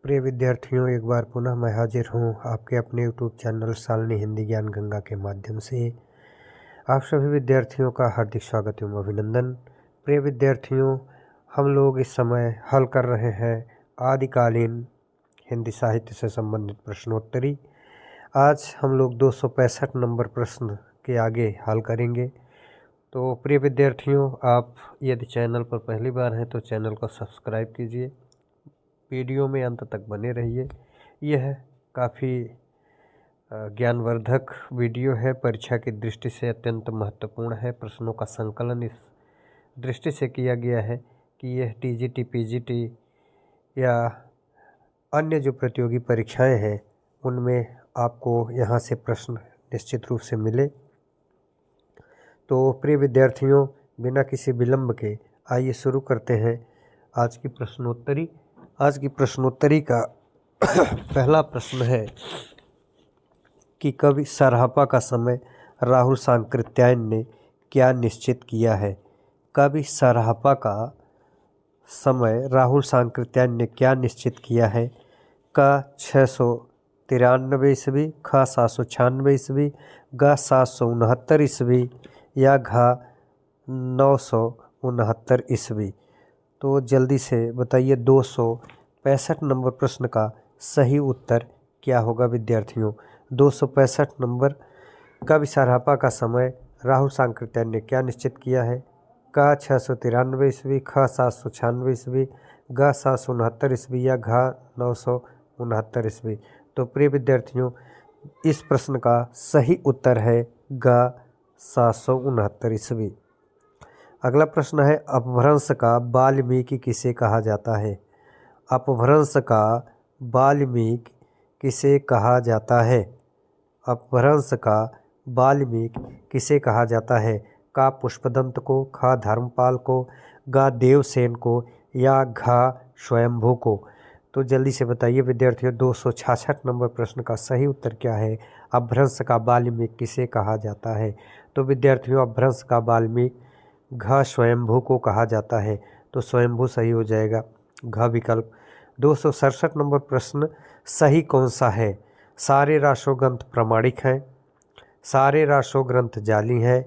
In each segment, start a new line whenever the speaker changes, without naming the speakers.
प्रिय विद्यार्थियों, एक बार पुनः मैं हाजिर हूँ आपके अपने यूट्यूब चैनल सालनी हिंदी ज्ञान गंगा के माध्यम से। आप सभी विद्यार्थियों का हार्दिक स्वागत एवं अभिनंदन। प्रिय विद्यार्थियों, हम लोग इस समय हल कर रहे हैं आदिकालीन हिंदी साहित्य से संबंधित प्रश्नोत्तरी। आज हम लोग 265 नंबर प्रश्न के आगे हल करेंगे। तो प्रिय विद्यार्थियों, आप यदि चैनल पर पहली बार हैं तो चैनल को सब्सक्राइब कीजिए, वीडियो में अंत तक बने रहिए। यह काफ़ी ज्ञानवर्धक वीडियो है, परीक्षा की दृष्टि से अत्यंत महत्वपूर्ण है। प्रश्नों का संकलन इस दृष्टि से किया गया है कि यह टीजीटी, पीजीटी या अन्य जो प्रतियोगी परीक्षाएं हैं उनमें आपको यहाँ से प्रश्न निश्चित रूप से मिले। तो प्रिय विद्यार्थियों, बिना किसी विलंब के आइए शुरू करते हैं आज की प्रश्नोत्तरी। आज की प्रश्नोत्तरी का पहला प्रश्न है कि कवि सराहपा का समय राहुल सांकृत्यायन ने क्या निश्चित किया है। कवि सराहपा का समय राहुल सांकृत्यायन ने क्या निश्चित किया है। क 693 ईस्वी, ख 796 ईस्वी, ग 769 ईस्वी या घ 969 ईस्वी। तो जल्दी से बताइए 265 नंबर प्रश्न का सही उत्तर क्या होगा विद्यार्थियों। 265 नंबर, कवि सराहपा का समय राहुल सांकृत्यायन ने क्या निश्चित किया है। क 693 ईस्वी, ख 796 ईस्वी, ग 769 ईस्वी या घ 969 ईस्वी। तो प्रिय विद्यार्थियों, इस प्रश्न का सही उत्तर है ग 769 ईस्वी। अगला प्रश्न है अपभ्रंश का वाल्मीकि किसे कहा जाता है। अपभ्रंश का वाल्मीकि किसे कहा जाता है। अपभ्रंश का वाल्मीकि किसे कहा जाता है। का पुष्पदंत को, ख धर्मपाल को, ग देवसेन को या घ स्वयंभू को। तो जल्दी से बताइए विद्यार्थियों, 266 नंबर प्रश्न का सही उत्तर क्या है। अपभ्रंश का वाल्मीकि किसे कहा जाता है। तो विद्यार्थियों, अपभ्रंश का वाल्मीकि घ स्वयंभू को कहा जाता है। तो स्वयंभू सही हो जाएगा, घ विकल्प। 267 नंबर प्रश्न सही कौन सा है। सारे रासो ग्रंथ प्रमाणिक हैं, सारे रासो ग्रंथ जाली हैं,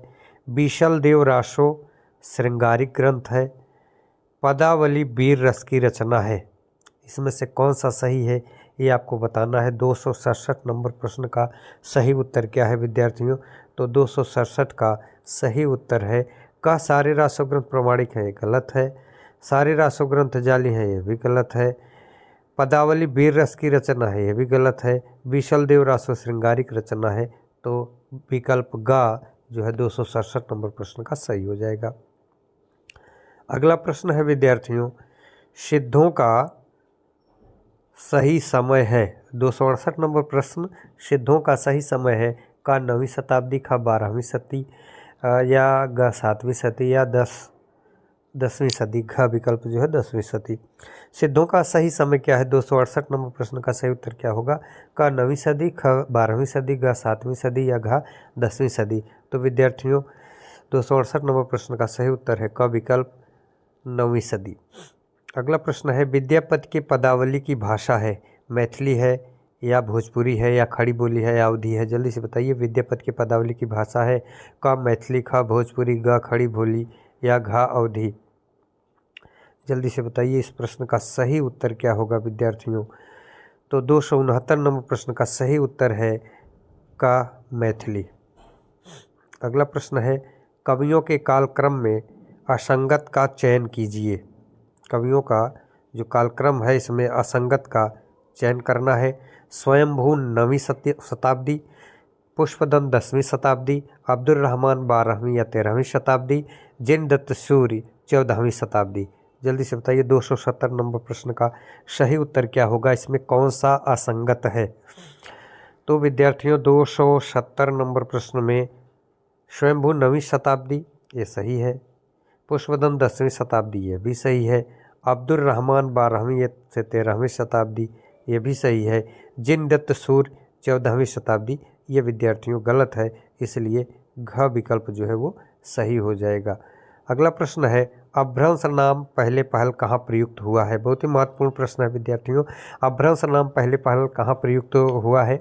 बीशल देव रासो श्रृंगारिक ग्रंथ है, पदावली वीर रस की रचना है। इसमें से कौन सा सही है ये आपको बताना है। 267 नंबर प्रश्न का सही उत्तर क्या है विद्यार्थियों। तो 267 का सही उत्तर है का सारे रासो ग्रंथ प्रमाणिक हैं, ये गलत है। सारे रासो ग्रंथ जाली हैं, ये भी गलत है। पदावली वीर रस की रचना है, ये भी गलत है। विशल देव रासो श्रृंगारिक रचना है। तो विकल्प ग जो है 267 नंबर प्रश्न का सही हो जाएगा। अगला प्रश्न है विद्यार्थियों, सिद्धों का सही समय है। 268 नंबर प्रश्न सिद्धों का सही समय है। का 9वीं शताब्दी, ख 12वीं सदी या ग 7वीं सदी या 10वीं सदी। घ विकल्प जो है 10वीं सदी। सिद्धों का सही समय क्या है। 268 नंबर प्रश्न का सही उत्तर क्या होगा। क 9वीं सदी, ख 12वीं सदी, ग 7वीं सदी या घ 10वीं सदी। तो विद्यार्थियों, 268 नंबर प्रश्न का सही उत्तर है क विकल्प 9वीं सदी। अगला प्रश्न है विद्यापति की पदावली की भाषा है, मैथिली है या भोजपुरी है या खड़ी बोली है या अवधी है। जल्दी से बताइए विद्यापति की पदावली की भाषा है क मैथिली, ख भोजपुरी, ग खड़ी बोली या घ अवधी। जल्दी से बताइए इस प्रश्न का सही उत्तर क्या होगा विद्यार्थियों। तो 269 नंबर प्रश्न का सही उत्तर है क मैथिली। अगला प्रश्न है कवियों के कालक्रम में असंगत का चयन कीजिए। कवियों का जो कालक्रम है इसमें असंगत का चयन करना है। स्वयंभू 9वीं शताब्दी, पुष्पदंत 10वीं शताब्दी, अब्दुल रहमान 12वीं या 13वीं शताब्दी, जिनदत्त सूर्य 14वीं शताब्दी। जल्दी से बताइए 270 नंबर प्रश्न का सही उत्तर क्या होगा, इसमें कौन सा असंगत है। तो विद्यार्थियों, 270 नंबर प्रश्न में स्वयंभू 9वीं शताब्दी ये सही है, पुष्पदंत 10वीं शताब्दी ये भी सही है, अब्दुल रहमान 12वीं से 13वीं शताब्दी ये भी सही है, जिनदत्त सूर्य 14वीं शताब्दी ये विद्यार्थियों गलत है, इसलिए घ विकल्प जो है वो सही हो जाएगा। अगला प्रश्न है अपभ्रंश नाम पहले पहल कहाँ प्रयुक्त हुआ है? बहुत ही महत्वपूर्ण प्रश्न है विद्यार्थियों। अपभ्रंश नाम पहले पहल कहाँ प्रयुक्त हुआ है?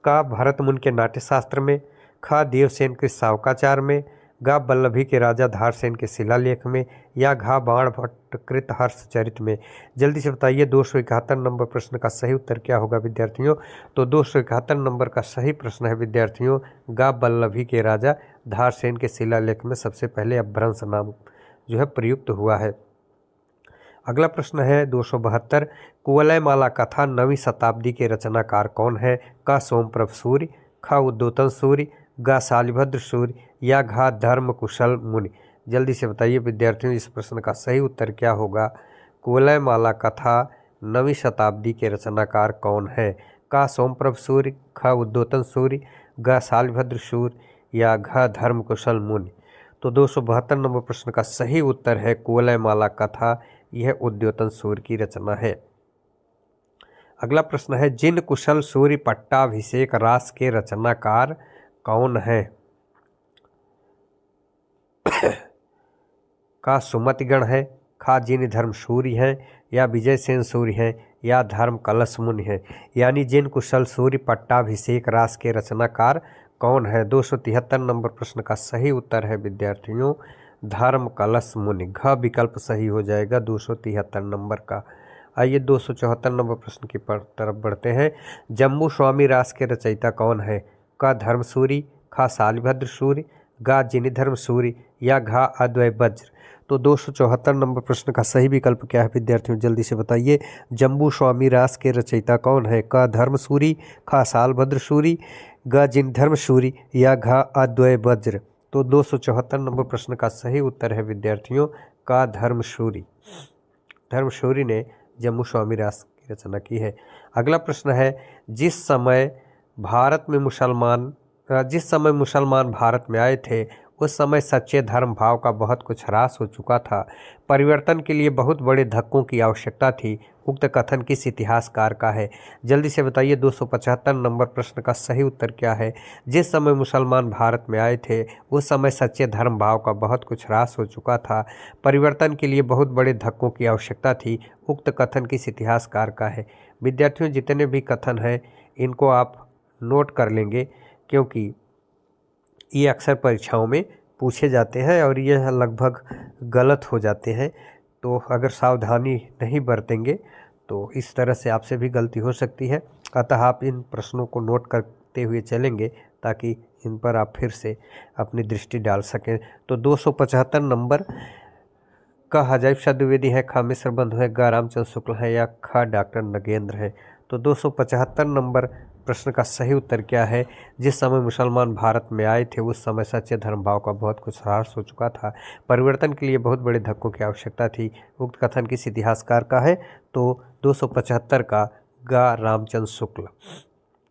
का भरत मुनि के नाट्यशास्त्र में, ख देवसेन के शावकाचार में, ग वल्लभी के राजा धारसेन के शिलालेख में, या घा बाण भट्ट कृत हर्षचरित में। जल्दी से बताइए 271 नंबर प्रश्न का सही उत्तर क्या होगा विद्यार्थियों? तो 271 नंबर का सही प्रश्न है विद्यार्थियों, ग वल्लभी के राजा धारसेन के शिलालेख में सबसे पहले अपभ्रंश नाम जो है प्रयुक्त हुआ है। अगला प्रश्न है 272, कुवलयमाला कथा 9वीं शताब्दी के रचनाकार कौन है? क सोमप्रभ सूर्य, ख उद्योतन सूर्य, ग शालिभद्र सूर्य, या घ धर्म कुशल मुनि। जल्दी से बताइए विद्यार्थियों इस प्रश्न का सही उत्तर क्या होगा? कुवलयमाला कथा 9वीं शताब्दी के रचनाकार कौन है? क सोमप्रभ सूर्य, ख उद्योतन सूर्य, ग शालिभद्र सूर्य, या घ धर्म कुशल मुनि। तो 272 नंबर प्रश्न का सही उत्तर है कुवलयमाला कथा, यह उद्योतन सूर्य की रचना है। अगला प्रश्न है जिन कुशल सूर्य पट्टाभिषेक रास के रचनाकार कौन है? का सुमतिगण है, खा जिन धर्म सूर्य हैं, या विजय सेन सूर्य हैं, या धर्म कलश मुनि हैं। यानी जिन कुशल सूर्य पट्टाभिषेक रास के रचनाकार कौन है? 273 नंबर प्रश्न का सही उत्तर है विद्यार्थियों धर्म कलश मुनि। घ विकल्प सही हो जाएगा 273 नंबर का। आइए 274 नंबर प्रश्न की तरफ बढ़ते हैं। जम्बू स्वामी रास के रचयिता कौन है? क धर्म सूरी, ख शालिभद्र सूर्य, ग जिनिधर्म सूर्य, या घ अद्वय वज्र। तो 274 नंबर प्रश्न का सही विकल्प क्या है विद्यार्थियों? जल्दी से बताइए। जम्बू स्वामी रास के रचयिता कौन है? क धर्म सूरी, ख शालभद्र सूरी, ग जिनधर्म सूरी, या घ अद्वय वज्र। तो 274 नंबर प्रश्न का सही उत्तर है विद्यार्थियों का धर्म सूरी। धर्म सूरी ने जम्बू स्वामी रास की रचना की है। अगला प्रश्न है जिस समय मुसलमान भारत में आए थे उस समय सच्चे धर्म भाव का बहुत कुछ ह्रास हो चुका था। परिवर्तन के लिए बहुत बड़े धक्कों की आवश्यकता थी। उक्त कथन किस इतिहासकार का है? जल्दी से बताइए 275 नंबर प्रश्न का सही उत्तर क्या है? जिस समय मुसलमान भारत में आए थे उस समय सच्चे धर्म भाव का बहुत कुछ ह्रास हो चुका था। परिवर्तन के लिए बहुत बड़े धक्कों की आवश्यकता थी। उक्त कथन किस इतिहासकार का है? विद्यार्थियों जितने भी कथन हैं इनको आप नोट कर लेंगे क्योंकि ये अक्सर परीक्षाओं में पूछे जाते हैं और यह लगभग गलत हो जाते हैं। तो अगर सावधानी नहीं बरतेंगे तो इस तरह से आपसे भी गलती हो सकती है। अतः आप इन प्रश्नों को नोट करते हुए चलेंगे ताकि इन पर आप फिर से अपनी दृष्टि डाल सकें। तो 275 नंबर क हजारी प्रसाद द्विवेदी है, ख मिश्र बंधु है, ग रामचंद्र शुक्ल है, या ख डॉक्टर नगेंद्र है। तो 275 नंबर प्रश्न का सही उत्तर क्या है? जिस समय मुसलमान भारत में आए थे उस समय सच्चे धर्म भाव का बहुत कुछ ह्रास हो चुका था। परिवर्तन के लिए बहुत बड़े धक्कों की आवश्यकता थी। उक्त कथन किस इतिहासकार का है? तो 275 का ग रामचंद्र शुक्ल।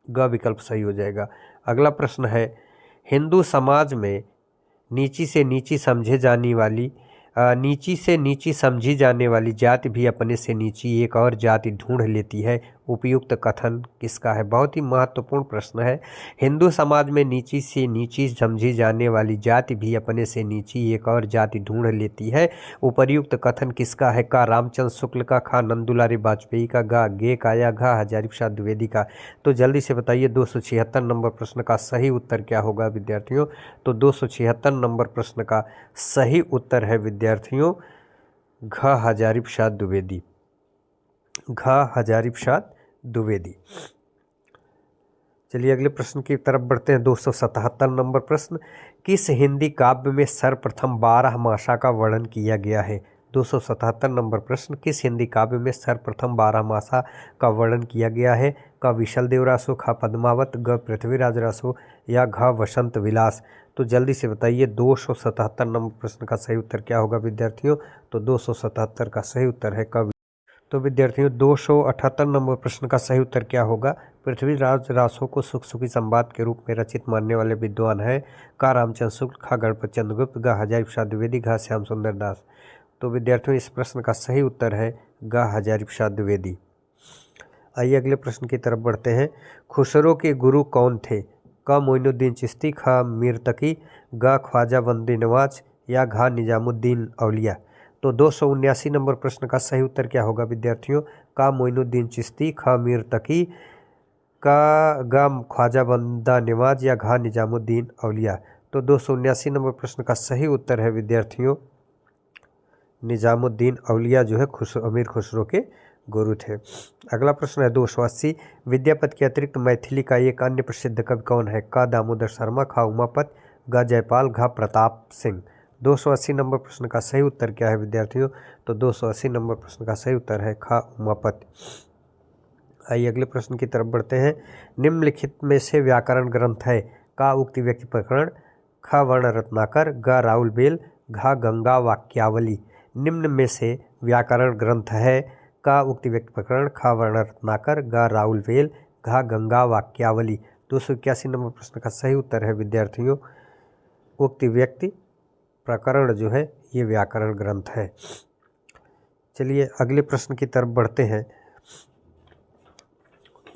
ग विकल्प सही हो जाएगा। अगला प्रश्न है हिंदू समाज में नीची से नीची समझी जाने वाली जाति भी अपने से नीची एक और जाति ढूंढ लेती है। उपयुक्त कथन किसका है? बहुत ही महत्वपूर्ण प्रश्न है। हिंदू समाज में नीची से नीची समझी जाने वाली जाति भी अपने से नीची एक और जाति ढूंढ लेती है। उपर्युक्त कथन किसका है? का रामचंद्र शुक्ल का, खा नंदुलारी वाजपेयी का, गा गे का, या घा हजारी प्रसाद द्विवेदी का। तो जल्दी से बताइए 276 नंबर प्रश्न का सही उत्तर क्या होगा विद्यार्थियों? तो 276 नंबर प्रश्न का सही उत्तर है विद्यार्थियों घ हजारी प्रसाद द्विवेदी। घ हजारी प्रसाद द्विवेदी। चलिए अगले प्रश्न की तरफ बढ़ते हैं। 277 नंबर प्रश्न किस हिंदी काव्य में सर्वप्रथम 12 मासा का वर्णन किया गया है? 277 नंबर प्रश्न किस हिंदी काव्य में सर्वप्रथम 12 मासा का वर्णन किया गया है? क विशल देव रासो, ख पद्मावत, ग पृथ्वीराज रासो, या घ वसंत विलास। तो जल्दी से बताइए 277 नंबर प्रश्न का सही उत्तर क्या होगा विद्यार्थियों? तो 277 का सही उत्तर है क। तो विद्यार्थियों 278 नंबर प्रश्न का सही उत्तर क्या होगा? पृथ्वीराज रासो को सुख सुखी संवाद के रूप में रचित मानने वाले विद्वान हैं का रामचंद्र शुक्ल, खा गणपत चंद्रगुप्त, ग हजारी प्रसाद द्विवेदी, घ श्याम सुंदर दास। तो विद्यार्थियों इस प्रश्न का सही उत्तर है ग हजारी प्रसाद द्विवेदी। आइए अगले प्रश्न की तरफ बढ़ते हैं। खुसरो के गुरु कौन थे? क मोइनुद्दीन चिश्ती, ख मीर तकी, ग ख्वाजा बंदी नवाज, या घ निजामुद्दीन औलिया। तो 279 नंबर प्रश्न का सही उत्तर क्या होगा विद्यार्थियों? का मोइनुद्दीन चिश्ती, ख मीर तकी, का गा ख्वाजा बंदा नवाज या घा निजामुद्दीन औलिया। तो 279 नंबर प्रश्न का सही उत्तर है विद्यार्थियों निजामुद्दीन औलिया जो है अमीर खुसरो के गुरु थे। अगला प्रश्न है 280, विद्यापति के अतिरिक्त मैथिली का एक अन्य प्रसिद्ध कवि कौन है? का दामोदर शर्मा, खा उमापत, ग जयपाल, घा प्रताप सिंह। 280 नंबर प्रश्न का सही उत्तर क्या है विद्यार्थियों? तो 280 नंबर प्रश्न का सही उत्तर है खा उमापत। आइए अगले प्रश्न की तरफ बढ़ते हैं। निम्नलिखित में से व्याकरण ग्रंथ है? का उक्ति व्यक्ति प्रकरण, ख वर्ण रत्नाकर, ग राउल बेल, घा गंगा वाक्यावली। निम्न में से व्याकरण ग्रंथ है? का उक्ति व्यक्ति प्रकरण, ख वर्ण रत्नाकर, ग राउल बेल, घा गंगा वाक्यावली। 281 नंबर प्रश्न का सही उत्तर है विद्यार्थियों उक्ति व्यक्ति प्रकरण जो है ये व्याकरण ग्रंथ है। चलिए अगले प्रश्न की तरफ बढ़ते हैं।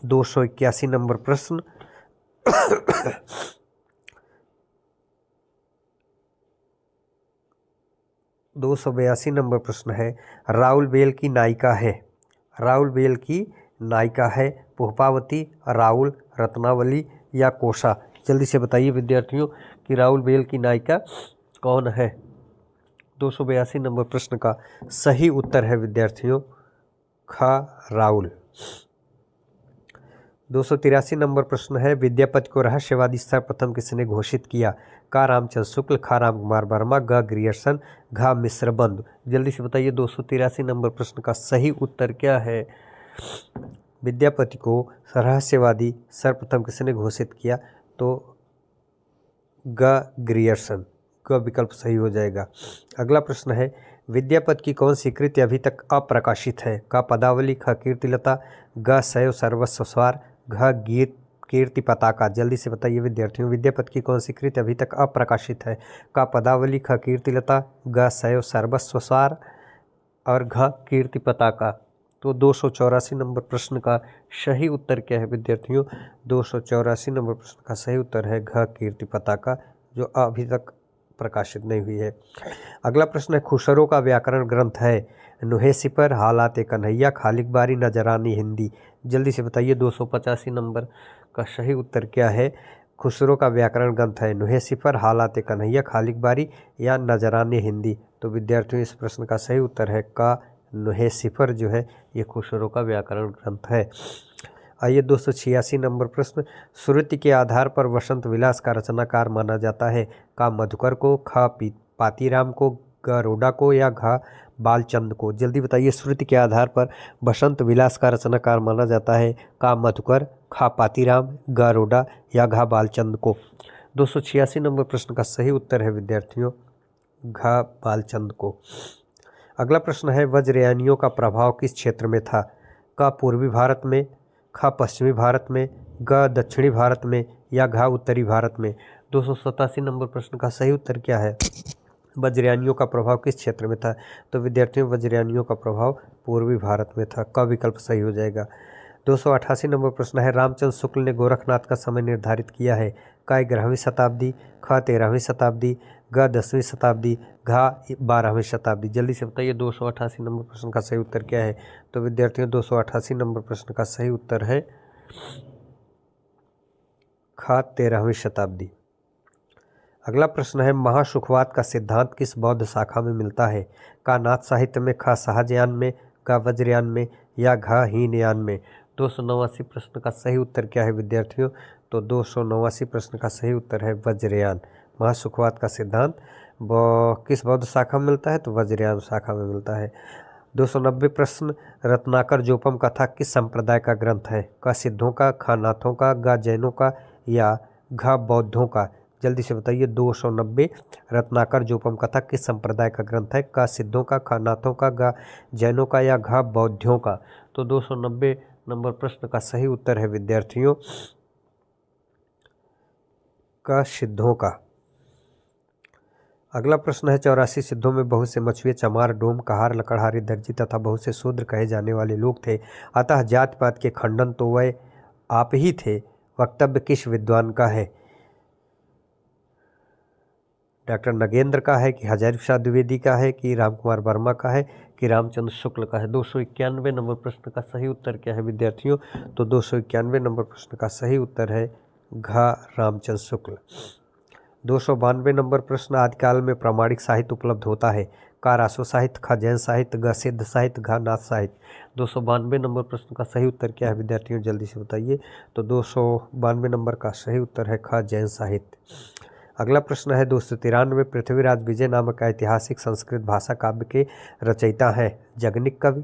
281 नंबर प्रश्न 282 नंबर प्रश्न है, राउल बेल की नायिका है? राउल बेल की नायिका है पुष्पावती, राउल, रत्नावली या कोषा। जल्दी से बताइए विद्यार्थियों कि राउल बेल की नायिका कौन है? 282 नंबर प्रश्न का सही उत्तर है विद्यार्थियों ख राउल। 283 नंबर प्रश्न है, विद्यापति को रहस्यवादी सर्वप्रथम किसने घोषित किया? का रामचंद्र शुक्ल, खा राम कुमार वर्मा, ग ग्रियर्सन, घा मिश्र बंधु। जल्दी से बताइए 283 नंबर प्रश्न का सही उत्तर क्या है? विद्यापति को रहस्यवादी सर्वप्रथम किसने घोषित किया? तो ग ग्रियर्सन, ग विकल्प सही हो जाएगा। अगला प्रश्न है, विद्यापति की कौन सी कृति अभी तक अप्रकाशित है? का पदावली, ख कीर्तिलता, ग शैव सर्वस्व स्वार, घ गीत कीर्ति पताका। जल्दी से बताइए विद्यार्थियों विद्यापति की कौन सी कृति अभी तक अप्रकाशित है? का पदावली, ख कीर्तिलता, ग शैव सर्वस्व स्वार और घ कीर्ति पताका। तो 284 नंबर प्रश्न का सही उत्तर क्या है विद्यार्थियों? 284 नंबर प्रश्न का सही उत्तर है घ कीर्ति पताका जो अभी तक प्रकाशित नहीं हुई है। अगला प्रश्न है, खुसरो का व्याकरण ग्रंथ है? नुहे सिपर, हालात कन्हैया, खालिक बारी, नजरानी हिंदी। जल्दी से बताइए 285 नंबर का सही उत्तर क्या है? खुसरो का व्याकरण ग्रंथ है नुहे सिपर, हालात कन्हैया, खालिक बारी या नजरानी हिंदी। तो विद्यार्थियों इस प्रश्न का सही उत्तर है का नुहे सिपर जो है ये खुसरो का व्याकरण ग्रंथ है। आइए 286 नंबर प्रश्न, श्रुति के आधार पर वसंत विलास का रचनाकार माना जाता है? का मधुकर को, ख पातीराम को, ग रोडा को या घ बालचंद को। जल्दी बताइए श्रुति के आधार पर वसंत विलास का रचनाकार माना जाता है? का मधुकर, ख पातीराम, ग रोडा या घ बालचंद को। 286 नंबर प्रश्न का सही उत्तर है विद्यार्थियों घ बालचंद को। अगला प्रश्न है, वज्रयानियों का प्रभाव किस क्षेत्र में था? का पूर्वी भारत में, ख पश्चिमी भारत में, ग दक्षिणी भारत में या घ उत्तरी भारत में। 287 नंबर प्रश्न का सही उत्तर क्या है? वज्रयानियों का प्रभाव किस क्षेत्र में था? तो विद्यार्थियों वज्रयानियों का प्रभाव पूर्वी भारत में था, का विकल्प सही हो जाएगा। 288 नंबर प्रश्न है, रामचंद्र शुक्ल ने गोरखनाथ का समय निर्धारित किया है? का 11वीं शताब्दी, ख 13वीं शताब्दी, ग 10वीं शताब्दी, घा 12वीं शताब्दी। जल्दी से बताइए 288 नंबर प्रश्न का सही उत्तर क्या है? तो विद्यार्थियों 288 नंबर प्रश्न का सही उत्तर है ख 13वीं शताब्दी। अगला प्रश्न है, महासुखवाद का सिद्धांत किस बौद्ध शाखा में मिलता है? का नाथ साहित्य में, ख शाहजहान में, ग वज्रयान में या घ हीनयान में। 289 प्रश्न का सही उत्तर क्या है विद्यार्थियों? तो 289 प्रश्न का सही उत्तर है वज्रयान। महासुखवाद का सिद्धांत किस बौद्ध शाखा में मिलता है? तो वज्रयान शाखा में मिलता है। 290 प्रश्न, रत्नाकर जोपम कथा किस संप्रदाय का ग्रंथ है? क सिद्धों का, ख नाथों का, ग जैनों का या घ बौद्धों का। जल्दी से बताइए 290 रत्नाकर जोपम कथा किस संप्रदाय का ग्रंथ है? क सिद्धों का, ख नाथों का, ग जैनों का या घ बौद्धों का। तो 290 नंबर प्रश्न का सही उत्तर है विद्यार्थियों क सिद्धों का। अगला प्रश्न है, 84 सिद्धों में बहुत से मछुए, चमार, डोम, कहार, लकड़हारी, दर्जी तथा बहुत से शूद्र कहे जाने वाले लोग थे, अतः जाति पात के खंडन तो वह आप ही थे। वक्तव्य किस विद्वान का है? डॉक्टर नगेंद्र का है कि हजारी प्रसाद द्विवेदी का है कि रामकुमार वर्मा का है कि रामचंद्र शुक्ल का है। 291 नंबर प्रश्न का सही उत्तर क्या है विद्यार्थियों? तो 291 नंबर प्रश्न का सही उत्तर है घ रामचंद्र शुक्ल। 292 नंबर प्रश्न, आदिकाल में प्रामाणिक साहित्य उपलब्ध होता है? का रासो साहित्य, ख जैन साहित्य, ग सिद्ध साहित्य, घ नाथ साहित्य। 292 नंबर प्रश्न का सही उत्तर क्या है विद्यार्थियों? जल्दी से बताइए। तो 292 नंबर का सही उत्तर है ख जैन साहित्य। अगला प्रश्न है 293, पृथ्वीराज विजय नामक ऐतिहासिक संस्कृत भाषा काव्य के रचयिता हैं? जगनिक कवि,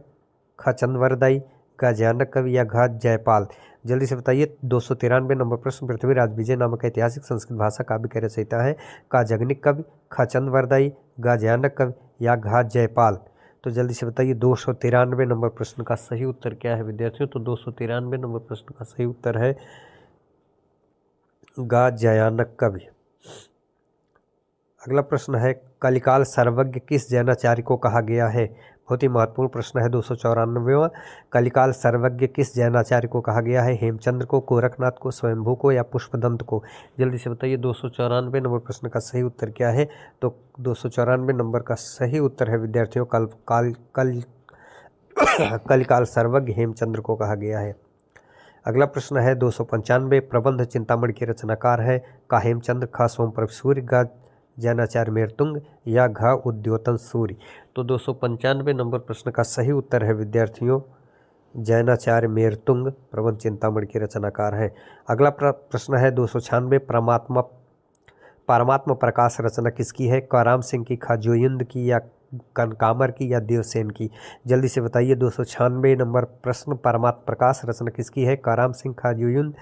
ख चंद्रवरदाई, ग जयानक कवि या घ जयपाल। जल्दी से बताइए। 293 नंबर प्रश्न, पृथ्वीराज विजय नामक ऐतिहासिक संस्कृत भाषा काव्य के रचयिता हैं? का जगनिक कवि, ख चंद्रवरदाई, ग जयानक कवि या घ जयपाल। तो जल्दी से बताइए 293 नंबर प्रश्न का सही उत्तर क्या है विद्यार्थियों? तो 293 नंबर प्रश्न का सही उत्तर है ग जयानक कवि। अगला प्रश्न है कलिकाल सर्वज्ञ किस जैनाचार्य को कहा गया है? बहुत ही महत्वपूर्ण प्रश्न है 294वां। कलिकाल सर्वज्ञ किस जैनाचार्य को कहा गया है? हेमचंद्र को, गोरखनाथ को, स्वयंभू को या पुष्पदंत को। जल्दी से बताइए 294 नंबर प्रश्न का सही उत्तर क्या है? तो 294 नंबर का सही उत्तर है विद्यार्थियों कलिकाल सर्वज्ञ हेमचंद्र को कहा गया है। अगला प्रश्न है 295, प्रबंध चिंतामणि के रचनाकार है? का हेमचंद्र, ख सोमप्रभ सूर्य, ग जैनाचार्य मेरतुंग या घ उद्योतन सूर्य। तो 295 नंबर प्रश्न का सही उत्तर है विद्यार्थियों जैनाचार्य मेरतुंग प्रबंध चिंतामणि के रचनाकार है। अगला प्रश्न है 296, परमात्मा प्रकाश रचना किसकी है? क राम सिंह की, ख जोयुंद की या कनकामर की या देवसेन की। जल्दी से बताइए 296 नंबर प्रश्न, परमात्मा प्रकाश रचना किसकी है? क राम सिंह, ख जोयुंद,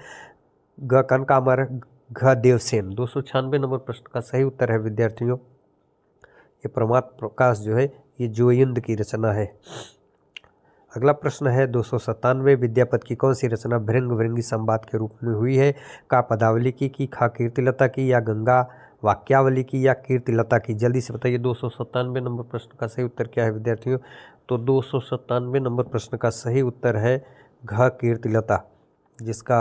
ग कनकामर, घ देवसेन। 296 नंबर प्रश्न का सही उत्तर है विद्यार्थियों ये परमात्मा प्रकाश जो है ये जोयुंद की रचना है। अगला प्रश्न है 297, विद्यापति की कौन सी रचना भृंग भृंगी संवाद के रूप में हुई है? का पदावली की, खा कीर्तिलता की या गंगा वाक्यावली की या कीर्तिलता की। जल्दी से बताइए 297 नंबर प्रश्न का सही उत्तर क्या है विद्यार्थियों? तो 297 नंबर प्रश्न का सही उत्तर है घ कीर्तिलता, जिसका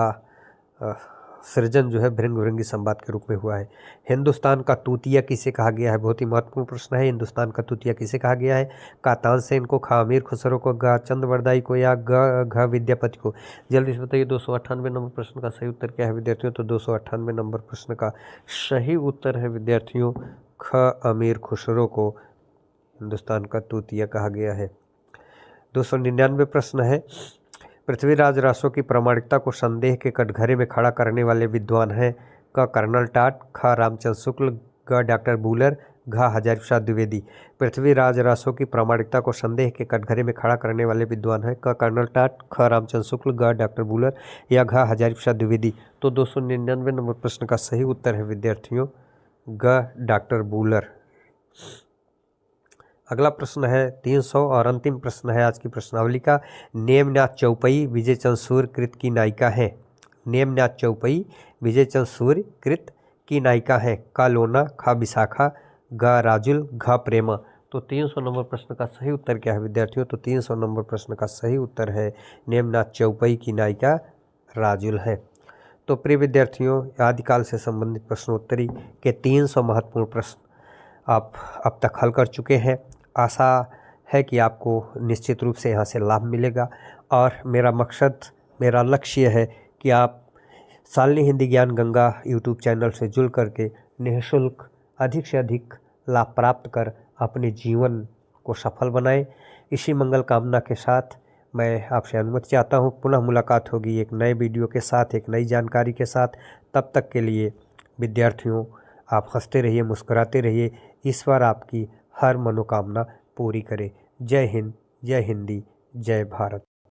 सृजन जो है भृंग भृंगी संवाद के रूप में हुआ है। हिंदुस्तान का तूतिया किसे कहा गया है? बहुत ही महत्वपूर्ण प्रश्न है। हिंदुस्तान का तूतिया किसे कहा गया है? का तानसेन को, खा अमीर खुसरो को, ग चंद्रवरदाई को या घ विद्यापति को। जल्दी से बताइए 298 नंबर प्रश्न का सही उत्तर क्या है विद्यार्थियों? तो 298 नंबर प्रश्न का सही उत्तर है विद्यार्थियों ख अमीर खुसरो को हिंदुस्तान का तूतिया कहा गया है। 299 प्रश्न है, पृथ्वीराज रासो की प्रामाणिकता को संदेह के कटघरे में खड़ा करने वाले विद्वान हैं? क कर्नल टाट, ख रामचंद्र शुक्ल, ग डॉक्टर बूलर, घ हजारी प्रसाद द्विवेदी। पृथ्वीराज रासो की प्रामाणिकता को संदेह के कटघरे में खड़ा करने वाले विद्वान हैं? क कर्नल टाट, ख रामचंद्र शुक्ल, ग डॉक्टर बूलर या घ हजारी प्रसाद द्विवेदी। तो 299 नंबर प्रश्न का सही उत्तर है विद्यार्थियों ग डॉक्टर बूलर। अगला प्रश्न है 300 और अंतिम प्रश्न है आज की प्रश्नावली का। नेमनाथ चौपई विजय चंद्र सूर्य कृत की नायिका है? नेमनाथ चौपई विजय चंद्र सूर्य कृत की नायिका है? क लोना, ख विशाखा, ग राजुल, घ प्रेमा। तो 300 नंबर प्रश्न का सही उत्तर क्या है विद्यार्थियों? तो 300 नंबर प्रश्न का सही उत्तर है नेमनाथ चौपई की नायिका राजुल है। तो प्रिय विद्यार्थियों, आदिकाल से संबंधित प्रश्नोत्तरी के 300 महत्वपूर्ण प्रश्न आप अब तक हल कर चुके हैं। आशा है कि आपको निश्चित रूप से यहाँ से लाभ मिलेगा और मेरा लक्ष्य है कि आप शालिनी हिंदी ज्ञान गंगा यूट्यूब चैनल से जुड़ करके निःशुल्क अधिक से अधिक लाभ प्राप्त कर अपने जीवन को सफल बनाएं। इसी मंगल कामना के साथ मैं आपसे अनुमति चाहता हूँ। पुनः मुलाकात होगी एक नए वीडियो के साथ, एक नई जानकारी के साथ। तब तक के लिए विद्यार्थियों आप हंसते रहिए, मुस्कुराते रहिए। ईश्वर आपकी हर मनोकामना पूरी करे। जय हिंद, जय हिंदी, जय भारत।